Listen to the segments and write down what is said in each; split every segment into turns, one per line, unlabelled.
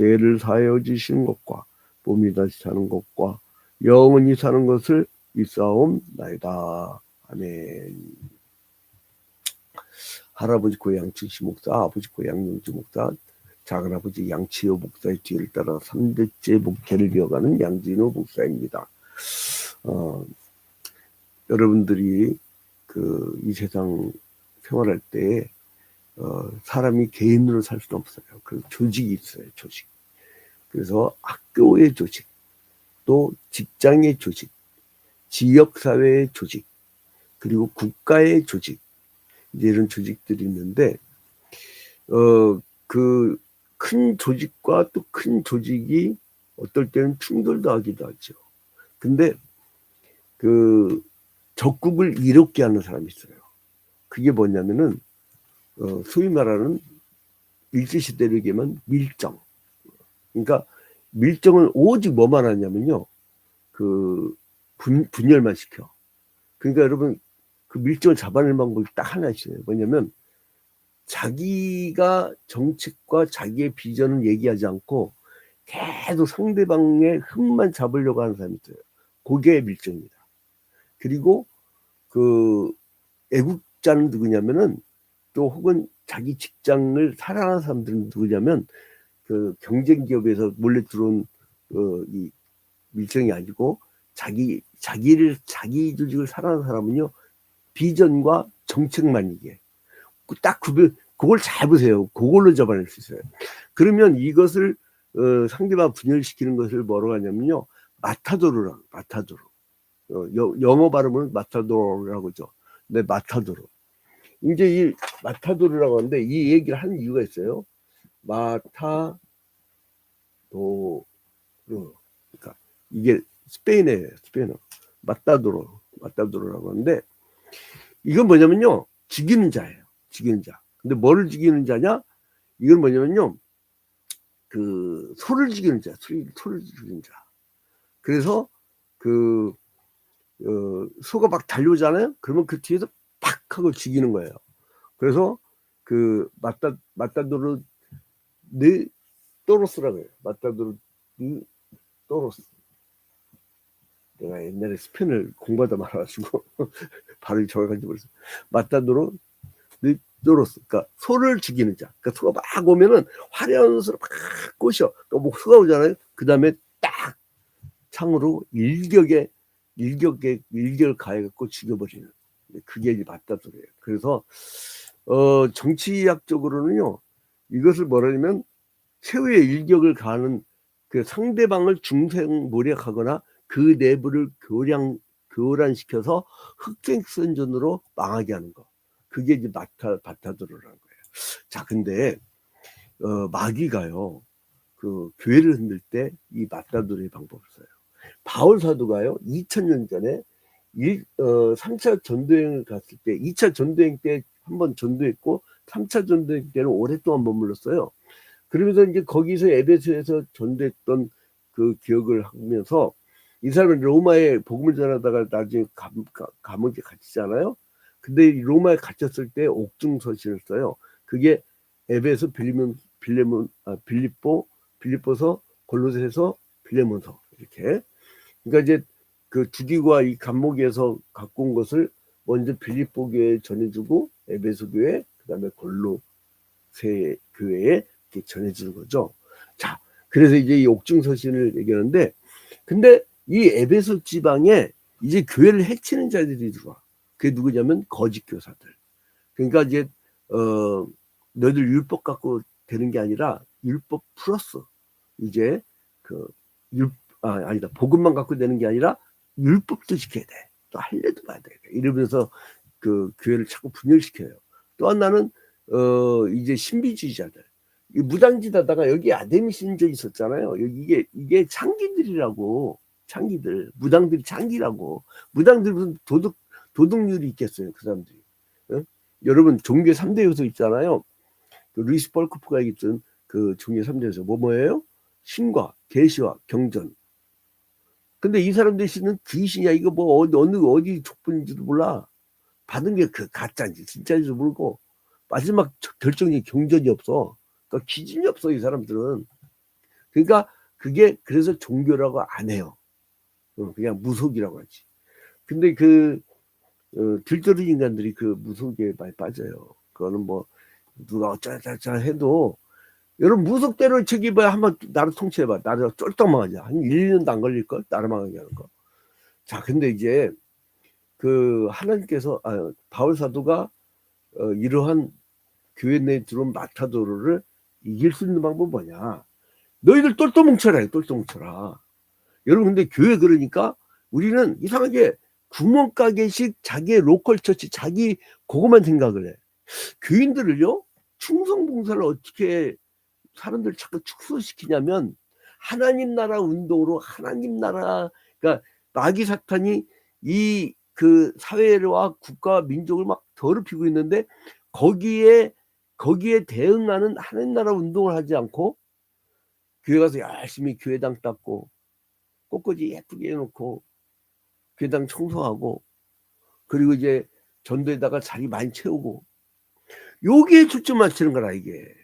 죄를 사하여 주시는 것과 몸이 다시 사는 것과 영원히 사는 것을 믿사옵나이다. 아멘. 할아버지 고향 주시 목사, 아버지 고향 용지 목사, 작은아버지 양치호 목사의 뒤를 따라 3대째 목회를 이어가는 양진호 목사입니다. 여러분들이 이 세상 생활할 때 사람이 개인으로 살 수는 없어요. 그래서 조직이 있어요. 조직. 그래서 학교의 조직, 또 직장의 조직, 지역사회의 조직, 그리고 국가의 조직, 이제 이런 조직들이 있는데 그 큰 조직과 또 큰 조직이 어떨 때는 충돌도 하기도 하죠. 근데 적국을 이롭게 하는 사람이 있어요. 그게 뭐냐면은 소위 말하는 일제시대로 얘기하면 밀정. 그러니까 밀정을 오직 뭐만 하냐면요, 분열만 시켜. 그러니까 여러분, 그 밀정을 잡아낼 방법이 딱 하나 있어요. 뭐냐면 자기가 정책과 자기의 비전을 얘기하지 않고 계속 상대방의 흠만 잡으려고 하는 사람이 있어요. 그게 밀정입니다. 그리고 애국자는 누구냐면은, 또 혹은 자기 직장을 사랑하는 사람들은 누구냐면 경쟁 기업에서 몰래 들어온 이 밀정이 아니고 자기 조직을 사랑하는 사람은요, 비전과 정책만 얘기해. 딱 그걸 잘 보세요. 그걸로 잡아낼 수 있어요. 그러면 이것을 상대방 분열시키는 것을 뭐라고 하냐면요, 마타도르. 영어 발음은 마타도르라고 하죠. 네, 마타도르. 이제 이 마타도르라고 하는데 이 얘기를 하는 이유가 있어요. 마타도르. 그러니까 이게 스페인어. 마타도르라고 하는데, 이건 뭐냐면요, 죽이는 자예요. 죽이는 자. 근데 뭐를 죽이는 자냐? 이건 뭐냐면요, 소를 죽이는 자. 소를 죽이는 자. 그래서 소가 막 달려오잖아요. 그러면 그 뒤에서 팍 하고 죽이는 거예요. 그래서 마타도르 네 또로스라고 해요. 마타도르 네 또로스. 내가 옛날에 스페인을 공부하다 말아가지고 발음이 정확한지 모르겠어요. 마타도르 네 또로스. 그러니까 소를 죽이는 자. 그러니까 소가 막 오면은 화려한 소를 막 꼬셔. 뭐 소가 오잖아요. 그 다음에 딱 창으로 일격을 가해갖고 죽여버리는. 그게 이제 마타도르예요. 그래서 정치학적으로는요, 이것을 뭐라냐면 최후의 일격을 가하는 그 상대방을 중생모략하거나 그 내부를 교란시켜서 흑생선전으로 망하게 하는 거. 그게 이제 마타도르라는 거예요. 자, 근데 마귀가요, 교회를 흔들 때 이 마타도르의 방법을 써요. 바울 사도가요, 2000년 전에 3차 전도행을 갔을 때, 2차 전도행 때 한번 전도했고 3차 전도행 때는 오랫동안 머물렀어요. 그러면서 이제 거기서 에베소에서 전도했던 그 기억을 하면서, 이 사람은 로마에 복음을 전하다가 나중에 감옥에 갇히잖아요. 근데 로마에 갇혔을 때 옥중서신을 써요. 그게 에베소, 빌립보서, 골로새서, 빌레몬서, 이렇게. 그러니까 이제 주디과 이 감옥에서 갖고 온 것을 먼저 빌립보 교회에 전해주고, 에베소 교회, 그다음에 골로새 교회에 이렇게 전해주는 거죠. 자, 그래서 이제 이 옥중서신을 얘기하는데, 근데 이 에베소 지방에 이제 교회를 해치는 자들이 들어와. 그게 누구냐면 거짓 교사들. 그러니까 이제 너희들 율법 갖고 되는 게 아니라 율법 플러스 이제 복음만 갖고 되는 게 아니라 율법도 지켜야 돼. 또 할례도 봐야 돼. 이러면서 교회를 자꾸 분열시켜요. 또 하나는 이제 신비주의자들. 무당짓하다가 여기 아데미 신조 있었잖아요. 이게 창기들이라고. 창기들. 무당들이 창기라고. 무당들 무슨 도덕률이 있겠어요, 그 사람들이. 어? 여러분, 종교 3대 요소 있잖아요. 루이스 펄크프가 얘기했던 그 종교 3대 요소 뭐예요? 신과 계시와 경전. 근데 이 사람들이 쓰는 귀신이야. 이거 뭐 어디 족분인지도 몰라. 받은 게 가짜인지 진짜인지도 모르고, 마지막 결정이 경전이 없어. 그러니까 기준이 없어, 이 사람들은. 그러니까 그게 그래서 종교라고 안 해요. 그냥 무속이라고 하지. 근데 들떠른 인간들이 그 무속에 많이 빠져요. 그거는 뭐 누가 어쩌자자 해도 여러분 무속대로 저기 뭐야 한번 나라 통치해봐. 나라 쫄딱 망하자. 한 1년도 안 걸릴걸? 나라 망하게 하는 거. 자, 근데 이제 하나님께서 바울 사도가 이러한 교회 내에 들어온 마타도로를 이길 수 있는 방법은 뭐냐? 너희들 똘똘 뭉쳐라. 똘똘 뭉쳐라. 여러분 근데 교회 그러니까 우리는 이상하게 구멍가게식 자기의 로컬 처치 자기 그것만 생각을 해. 교인들을요 충성봉사를 어떻게 사람들 자꾸 축소시키냐면 하나님 나라 운동으로 하나님 나라 그러니까 마귀 사탄이 이 사회와 국가와 민족을 막 더럽히고 있는데 거기에 대응하는 하나님 나라 운동을 하지 않고 교회 가서 열심히 교회당 닦고 꽃꽂이 예쁘게 해놓고 교회당 청소하고 그리고 이제 전도에다가 자리 많이 채우고 여기에 초점 맞추는 거라 이게.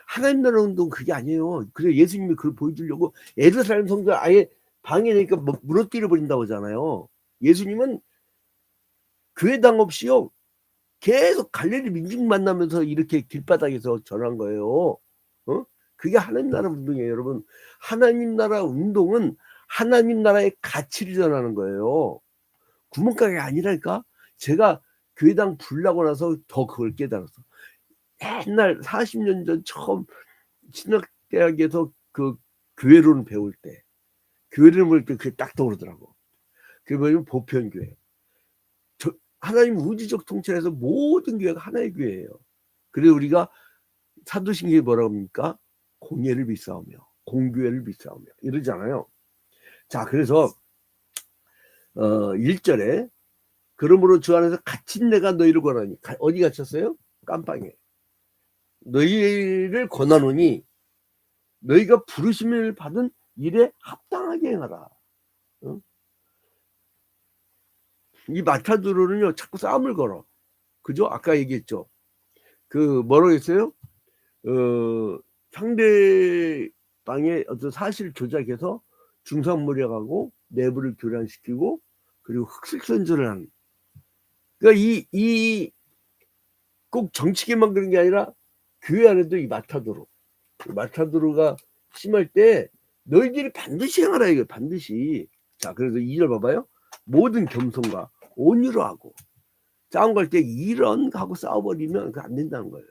하나님 나라 운동 그게 아니에요. 그래 예수님이 그걸 보여주려고 예루살렘 성전 아예 방해되니까 무너뜨려 버린다고 하잖아요. 예수님은 교회당 없이요 계속 갈릴리 민중 만나면서 이렇게 길바닥에서 전한 거예요. 그게 하나님 나라 운동이에요. 여러분 하나님 나라 운동은 하나님 나라의 가치를 전하는 거예요. 구멍가게 아니랄까? 제가 교회당 불나고 나서 더 그걸 깨달았어. 옛날 40년 전 처음 신학대학에서 교회론을 배울 때 그게 딱 떠오르더라고. 그게 뭐냐면 보편교회. 하나님 우주적 통치에서 모든 교회가 하나의 교회예요. 그래서 우리가 사도신경이 뭐라고 합니까? 공예를 비싸우며 공교회를 비싸우며 이러잖아요. 자, 그래서 1절에 그러므로 주 안에서 갇힌 내가 너희를 권하니 어디 갇혔어요? 깜빵에. 너희를 권하노니 너희가 부르심을 받은 일에 합당하게 행하라. 이 마타도로는요 자꾸 싸움을 걸어. 그죠? 아까 얘기했죠. 뭐라고 했어요? 상대방의 어떤 사실을 조작해서 중상모략하고 내부를 교란시키고 그리고 흑색선전을 하는. 그러니까 꼭 정치계만 그런 게 아니라 교회 안에도 이 마타도로가 심할 때 너희들이 반드시 행하라 이거 반드시. 자, 그래서 2절 봐봐요. 모든 겸손과 온유로 하고 싸움 갈 때 이런 하고 싸워버리면 그거 안 된다는 거예요.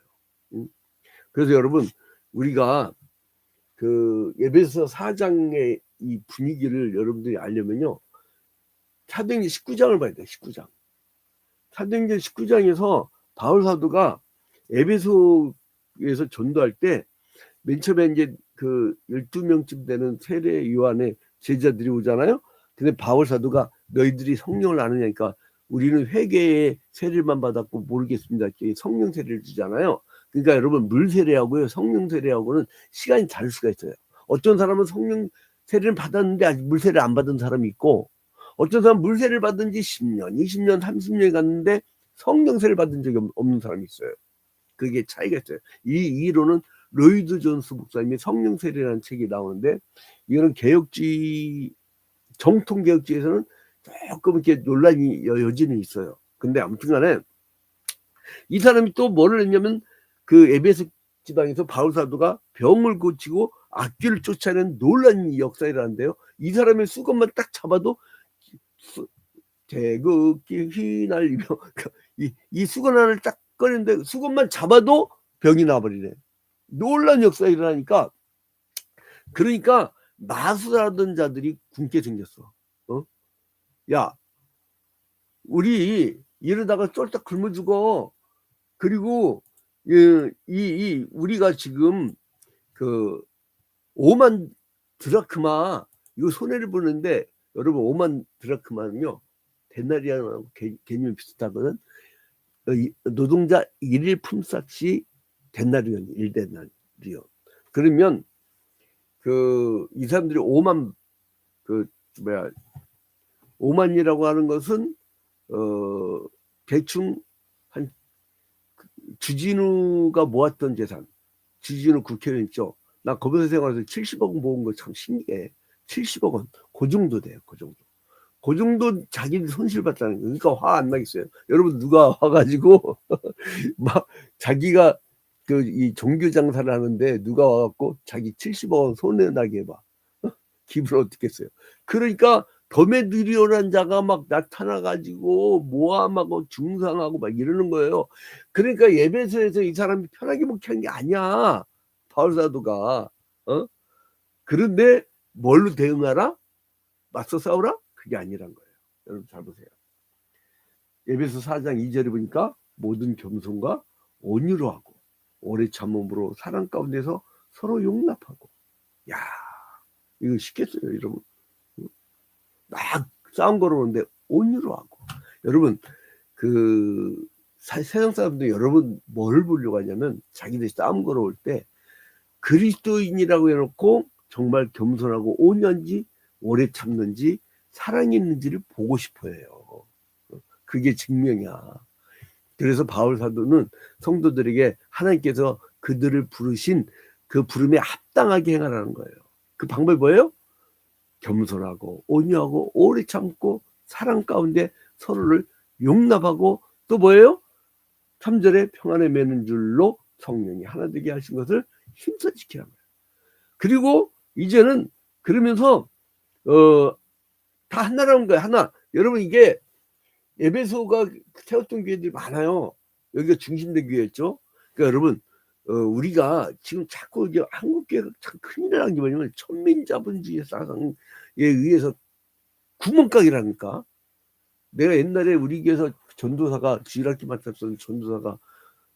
그래서 여러분 우리가 에베소 4장의 이 분위기를 여러분들이 알려면요 사도행전 19장을 봐야 돼요. 19장. 사도행전 19장에서 바울 사도가 에베소에서 전도할 때 맨 처음에 이제 12명쯤 되는 세례 요한의 제자들이 오잖아요. 근데 바울 사도가 너희들이 성령을 아느냐니까 우리는 회개의 세례만 받았고 모르겠습니다. 성령 세례를 주잖아요. 그러니까 여러분 물 세례하고요 성령 세례하고는 시간이 다를 수가 있어요. 어떤 사람은 성령 세례를 받았는데 아직 물 세례를 안 받은 사람이 있고 어떤 사람은 물 세례를 받은 지 10년, 20년, 30년이 갔는데 성령 세례를 받은 적이 없는 사람이 있어요. 그게 차이가 있어요. 이 이론은 로이드 존스 목사님의 성령 세례라는 책이 나오는데 이거는 개혁주의 정통 개혁주의에서는 조금 이렇게 논란이 여지는 있어요. 근데 아무튼간에 이 사람이 또 뭐를 했냐면 에베소 지방에서 바울 사도가 병을 고치고 악귀를 쫓아내는 놀라운 역사라는데요. 이 사람의 수건만 딱 잡아도 대극기 휘날리며 이 수건 하나를 딱 꺼냈는데 수건만 잡아도 병이 나버리네. 놀라운 역사가 일어나니까 그러니까 마술하던 자들이 굶게 생겼어. 야 우리 이러다가 쫄딱 굶어 죽어. 그리고 우리가 지금 5만 드라크마 이거 손해를 보는데 여러분 5만 드라크마는요 데나리아하고 개념이 비슷하거든. 노동자 1일 품삯이 데나리온 1데나리온. 그러면 이 사람들이 5만이라고 하는 것은 대충 한 주진우가 모았던 재산, 주진우 국회의원 있죠. 나 검사 생활에서 70억 원 모은 거 참 신기해. 70억 원. 그 정도 돼요. 그 정도. 그 정도 자기들 손실 봤다는 거. 그러니까 화 안 나겠어요. 여러분 누가 와가지고 막 자기가 이 종교 장사를 하는데 누가 와갖고 자기 70억 원 손해 나게 해봐. 기분을 어떻게 했어요? 그러니까 도매누리오라는 자가 막 나타나가지고 모함하고 중상하고 막 이러는 거예요. 그러니까 예배소에서 이 사람이 편하게 목회한 게 아니야. 바울 사도가. 그런데 뭘로 대응하라? 맞서 싸우라? 그게 아니란 거예요. 여러분 잘 보세요. 에베소 4장 2절에 보니까 모든 겸손과 온유로 하고 오래 참음으로 사랑 가운데서 서로 용납하고. 야, 이거 쉽겠어요, 여러분. 막 싸움 걸어오는데 온유로 하고. 여러분 세상 사람들 여러분 뭘 보려고 하냐면 자기들이 싸움 걸어올 때 그리스도인이라고 해놓고 정말 겸손하고 온유한지 오래 참는지 사랑이 있는지를 보고 싶어해요. 그게 증명이야. 그래서 바울 사도는 성도들에게 하나님께서 그들을 부르신 그 부름에 합당하게 행하라는 거예요. 그 방법이 뭐예요? 겸손하고 온유하고 오래 참고 사랑 가운데 서로를 용납하고 또 뭐예요? 3절에 평안에 매는 줄로 성령이 하나 되게 하신 것을 힘써 지키라는 거예요. 그리고 이제는 그러면서 다 하나라는 거예요. 하나. 여러분 이게 에베소가 세웠던 교회들이 많아요. 여기가 중심된 교회였죠. 그러니까 여러분 우리가 지금 자꾸 이제 한국 교회가 참 큰일 나는 게 뭐냐면 천민자본주의 사상에 의해서 구멍가게라니까. 내가 옛날에 우리 교회에서 전도사가 주일학기 맡았던 전도사가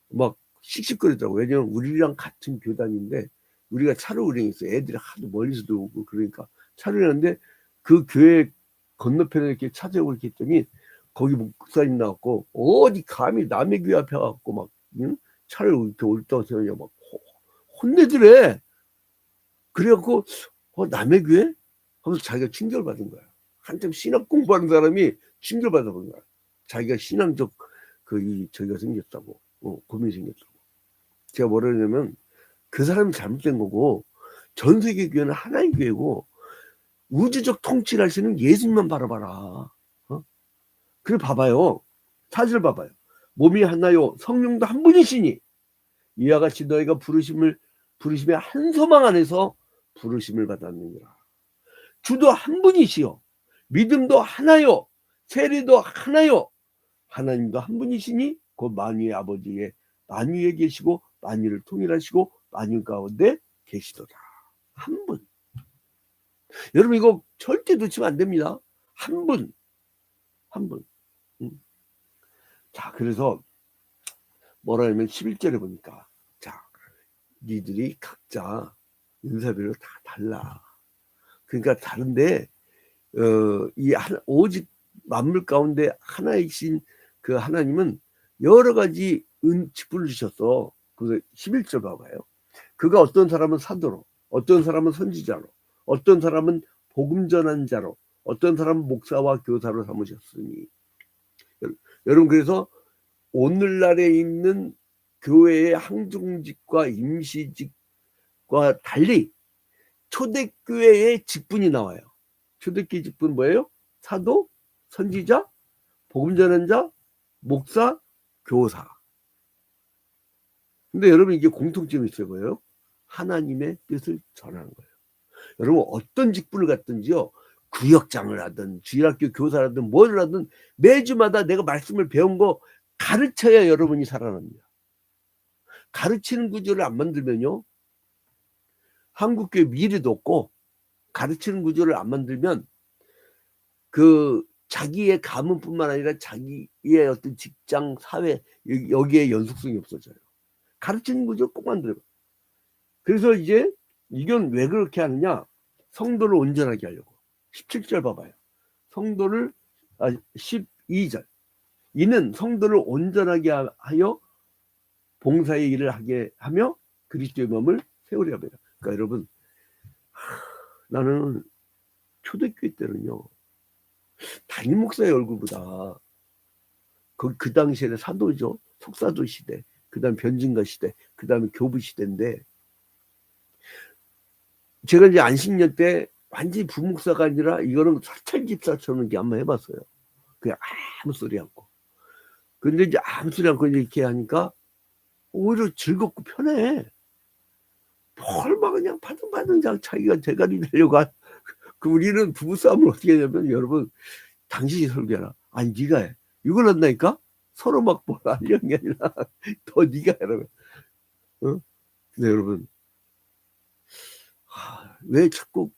막 씩씩거리더라고. 왜냐면 우리랑 같은 교단인데 우리가 차로 운행했어요. 애들이 하도 멀리서도 오고 그러니까 차로 운행하는데 그 교회 건너편에 이렇게 찾아오고 이렇게 했더니 거기 목사님 나왔고 어디 감히 남의 교회 앞에 와갖고 막 차를 이렇게 옳다고 세우냐 막 혼내더래. 그래갖고 남의 교회? 하면서 자기가 충격을 받은 거야. 한참 신학 공부하는 사람이 충격을 받아본 거야. 자기가 신앙적 저기가 생겼다고 고민이 생겼다고. 제가 뭐라 그러냐면 그 사람이 잘못된 거고 전 세계 교회는 하나의 교회고 우주적 통치를 하시는 예수님만 바라봐라. 그래 봐봐요. 사실 봐봐요. 몸이 하나요 성령도 한 분이시니 이와 같이 너희가 부르심의 한 소망 안에서 부르심을 받았느니라. 주도 한 분이시요 믿음도 하나요 세례도 하나요 하나님도 한 분이시니 곧 만유의 아버지의 만유에 계시고 만유를 통일하시고 만유 가운데 계시도다. 한 분. 여러분 이거 절대 놓치면 안 됩니다. 한 분. 한 분. 자, 그래서 뭐라 하면 11절에 보니까 자, 니들이 각자 은사별로 다 달라. 그러니까 다른데 오직 만물 가운데 하나이신 그 하나님은 여러 가지 직분을 주셨어. 그래서 11절 봐봐요. 그가 어떤 사람은 사도로, 어떤 사람은 선지자로, 어떤 사람은 복음 전한 자로, 어떤 사람은 목사와 교사로 삼으셨으니. 여러분 그래서 오늘날에 있는 교회의 항중직과 임시직과 달리 초대교회의 직분이 나와요. 초대교회 직분 뭐예요? 사도, 선지자, 복음 전한 자, 목사, 교사. 근데 여러분 이게 공통점이 있어요. 뭐예요? 하나님의 뜻을 전하는 거예요. 여러분 어떤 직분을 갖든지요. 구역장을 하든 주일학교 교사라든 뭘 하든 매주마다 내가 말씀을 배운 거 가르쳐야 여러분이 살아납니다. 가르치는 구조를 안 만들면요. 한국교회 미래도 없고 가르치는 구조를 안 만들면 자기의 가문뿐만 아니라 자기의 어떤 직장, 사회 여기에 연속성이 없어져요. 가르치는 구조 꼭 만들어요. 그래서 이제 이건 왜 그렇게 하느냐? 성도를 온전하게 하려고. 17절 봐봐요. 성도를 12절. 이는 성도를 온전하게 하여 봉사의 일을 하게 하며 그리스도의 몸을 세우려 합니다. 그러니까 여러분 나는 초대교회 때는요. 담임 목사의 얼굴보다 그 당시에는 사도죠. 속사도 시대, 그 다음 변증가 시대, 그 다음에 교부 시대인데 제가 이제 안식년 때 완전히 부목사가 아니라 이거는 사찰집사처럼 이렇게 한번 해봤어요. 그냥 아무 소리 않고. 근데 이제 아무 소리 않고 이렇게 하니까 오히려 즐겁고 편해. 뭘 그냥 파등파등 자기가 대가리 되려고 그 우리는 부부싸움을 어떻게 하냐면, 여러분, 당신이 설계하라. 아니, 네가 해. 이걸 한다니까? 서로 막 뭘 하려는 게 아니라, 더 네가 해라. 어? 근데 여러분, 왜 자꾸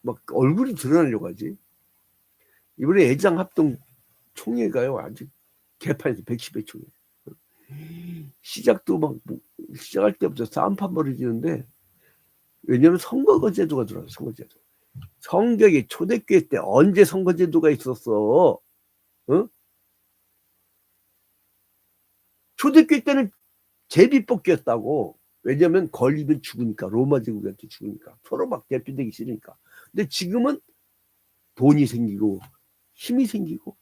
막 얼굴이 드러나려고 하지? 이번에 애장합동 총회가요, 아직 개판에서 110회 총회. 시작도 막, 시작할 때부터 싸움판 벌어지는데, 왜냐면 선거 제도가 들어와요, 선거 제도. 성격이 초대교회 때 언제 선거제도가 있었어? 어? 초대교회 때는 제비뽑기였다고. 왜냐면 걸리면 죽으니까, 로마 제국한테 죽으니까, 서로 막 대표되기 싫으니까. 근데 지금은 돈이 생기고 힘이 생기고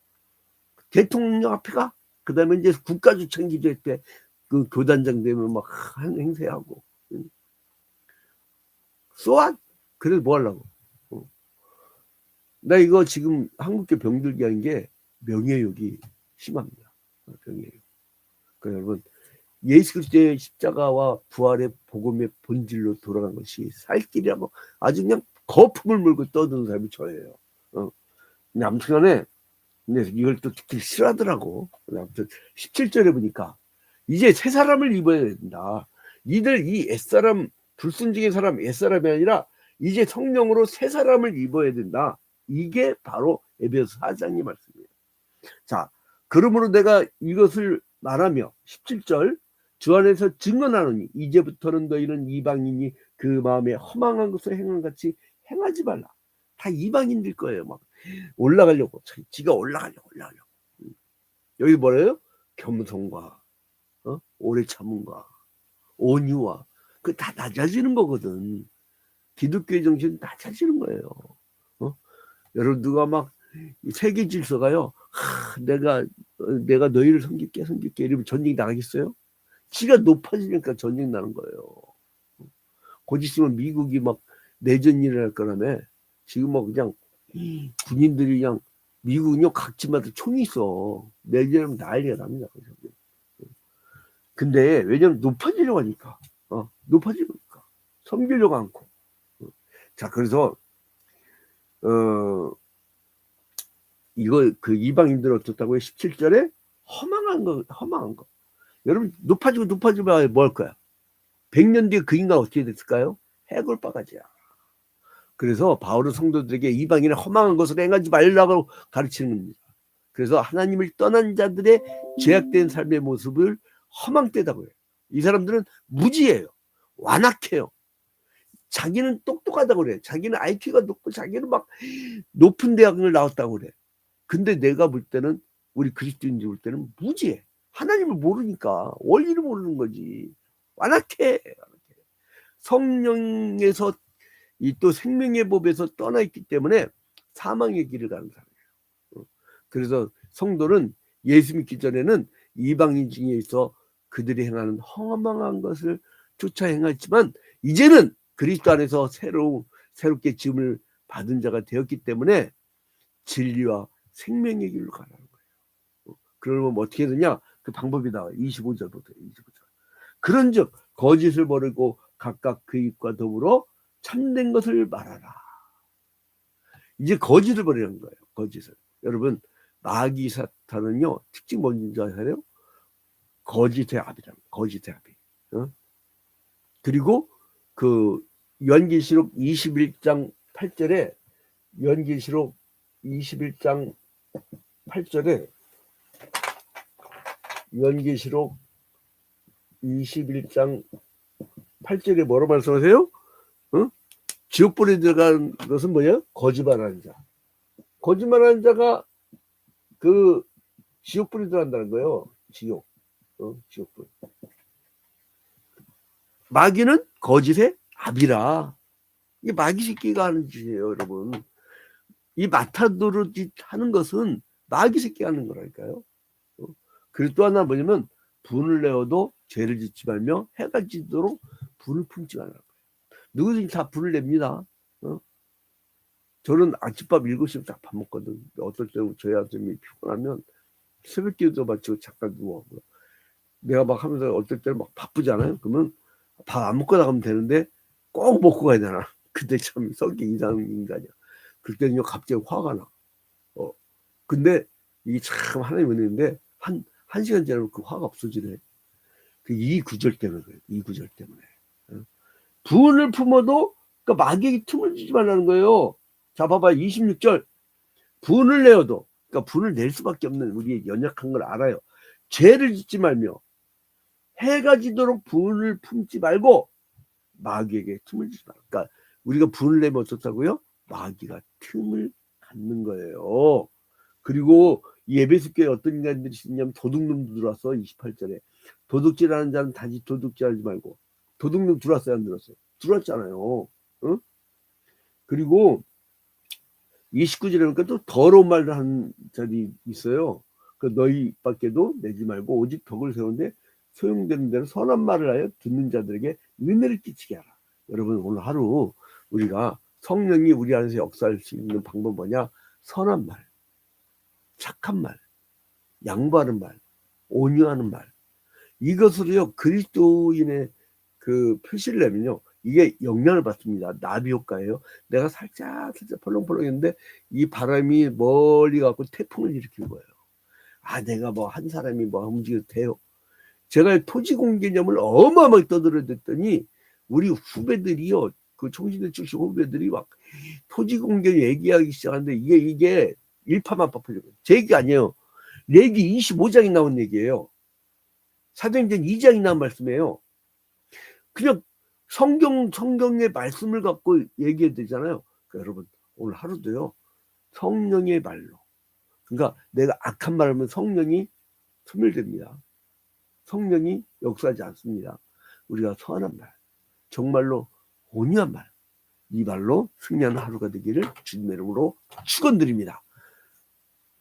대통령 앞에 가. 그 다음에 이제 국가주창기도 때 그 교단장 되면 막 행세하고. 쏘아? 그래서 뭐 하려고? 나 이거 지금 한국계 병들게 하는 게 명예욕이 심합니다. 명예욕. 그러니까 여러분, 예수 그리스도의 십자가와 부활의 복음의 본질로 돌아간 것이 살 길이라고 아주 그냥 거품을 물고 떠드는 사람이 저예요. 근데 아무튼간에 근데 이걸 또 듣기 싫어하더라고. 아무튼 17절에 보니까 이제 새 사람을 입어야 된다. 니들 이 옛사람, 불순종의 사람, 옛사람이 아니라 이제 성령으로 새 사람을 입어야 된다. 이게 바로 에베소 4장의 말씀이에요. 자, 그러므로 내가 이것을 말하며 17절 주 안에서 증언하노니 이제부터는 너희는 이방인이 그 마음에 허망한 것을 행한 같이 행하지 말라. 다 이방인들 거예요. 막 올라가려고, 지가 올라가려고. 여기 뭐래요? 겸손과 오래 참음과 온유와 그 다 낮아지는 거거든. 기독교의 정신은 낮아지는 거예요. 여러분, 누가 막 세계 질서가요, 내가 너희를 섬길게 이러면 전쟁이 나가겠어요? 지가 높아지니까 전쟁 나는 거예요. 곧 있으면 미국이 막 내전 일어날 거라며. 지금 뭐 그냥 군인들이 그냥, 미국은요 각 집마다 총이 있어. 내전하면 난리가 납니다. 근데 왜냐면 높아지려고 하니까, 높아지니까 섬기려고 않고. 자, 그래서 이거 그 이방인들 어떻다고요? 17절에 허망한 거. 여러분, 높아지면 뭐 할 거야? 100년 뒤에 그 인간 어떻게 됐을까요? 해골 바가지야. 그래서 바울은 성도들에게 이방인의 허망한 것을 행하지 말라고 가르치는 겁니다. 그래서 하나님을 떠난 자들의 죄악된 삶의 모습을 허망되다고 해요. 이 사람들은 무지해요. 완악해요. 자기는 똑똑하다고 그래. 자기는 IQ가 높고 자기는 막 높은 대학을 나왔다고 그래. 근데 내가 볼 때는, 우리 그리스도인들 볼 때는 무지해. 하나님을 모르니까 원리를 모르는 거지. 완악해. 성령에서 이 또 생명의 법에서 떠나 있기 때문에 사망의 길을 가는 사람이에요. 그래서 성도는 예수 믿기 전에는 이방인 중에 있어 그들이 행하는 허망한 것을 쫓아 행했지만, 이제는 그리스도 안에서 새롭게 지음을 받은 자가 되었기 때문에 진리와 생명의 길로 가라는 거예요. 그러면 어떻게 되냐? 그 방법이 나와요. 25절부터 25절. 그런즉 거짓을 버리고 각각 그 입과 더불어 참된 것을 말하라. 이제 거짓을 버리는 거예요. 거짓을. 여러분, 마귀 사탄은요 특징 뭔지 아세요? 거짓의 압이란, 거짓의 압이. 그리고 그 요한계시록 21장 8절에, 요한계시록 21장 8절에, 요한계시록 21장 8절에 뭐라고 말씀하세요? 지옥불에 들어간 것은 뭐냐? 거짓말하는 자. 거짓말하는 자가 그 지옥불에 들어간다는 거예요. 지옥불. 마귀는 거짓의 압이라. 이게 마귀 새끼가 하는 짓이에요, 여러분. 이 마타도르짓 하는 것은 마귀 새끼가 하는 거라니까요. 그리고 또 하나 뭐냐면, 분을 내어도 죄를 짓지 말며 해가 지도록 분을 품지 말라는 거예요. 누구든지 다 불을 냅니다. 저는 아침밥 7시에 딱 밥 먹거든. 어떨 때는 저희 아들이 피곤하면 새벽 기도 마치고 잠깐 누워. 내가 막 하면서 어떨 때는 막 바쁘잖아요. 그러면 밥 안 먹고 나가면 되는데 꼭 먹고 가야 되나. 근데 참 성격 이상한 인간이야. 그때는요 갑자기 화가 나. 근데 이게 참 하나님 은혜인데 한 시간 지나면 그 화가 없어지네. 이 구절 때문에 그래요. 이 구절 때문에. 분을 품어도 그러니까 마귀에게 틈을 주지 말라는 거예요. 자 봐봐 26절. 분을 내어도 그러니까 분을 낼 수밖에 없는 우리의 연약한 걸 알아요. 죄를 짓지 말며 해가 지도록 분을 품지 말고 마귀에게 틈을 주지 말고. 그러니까 우리가 분을 내면 어떻다고요? 마귀가 틈을 갖는 거예요. 그리고 이 에베소 교회 어떤 인간들이 있냐면 도둑놈도 들어왔어. 28절에 도둑질하는 자는 다시 도둑질하지 말고. 도둑놈 들어왔어요 안 들어왔어요? 들어왔잖아요. 응? 그리고 29절에 보니까 또 더러운 말을 하는 자리 있어요. 그 너희 밖에도 내지 말고 오직 덕을 세우는데 소용되는 대로 선한 말을 하여 듣는 자들에게 은혜를 끼치게 하라. 여러분 오늘 하루 우리가 성령이 우리 안에서 역사할 수 있는 방법 뭐냐? 선한 말, 착한 말, 양보하는 말, 온유하는 말. 이것으로요 그리스도인의 그 표시를 내면요 이게 영향을 받습니다. 나비 효과예요. 내가 살짝 펄렁펄렁 했는데 이 바람이 멀리 가고 태풍을 일으킨 거예요. 아 내가 뭐 한 사람이 뭐 움직여도 돼요. 제가 토지공 개념을 어마어마하게 떠들어댔더니 우리 후배들이요 그 총신대 출신 후배들이 막 토지공 개념 얘기하기 시작하는데 이게 일파만파 퍼져요. 제 얘기 아니에요. 레기 25장이 나온 얘기예요. 사도행전 2장이 나온 말씀이에요. 그냥 성경의 말씀을 갖고 얘기해야 되잖아요. 그러니까 여러분 오늘 하루도요 성령의 말로 그러니까 내가 악한 말 하면 성령이 소멸됩니다. 성령이 역사하지 않습니다. 우리가 선한 말 정말로 온유한 말 이 말로 승리하는 하루가 되기를 주님의 이름으로 축원드립니다.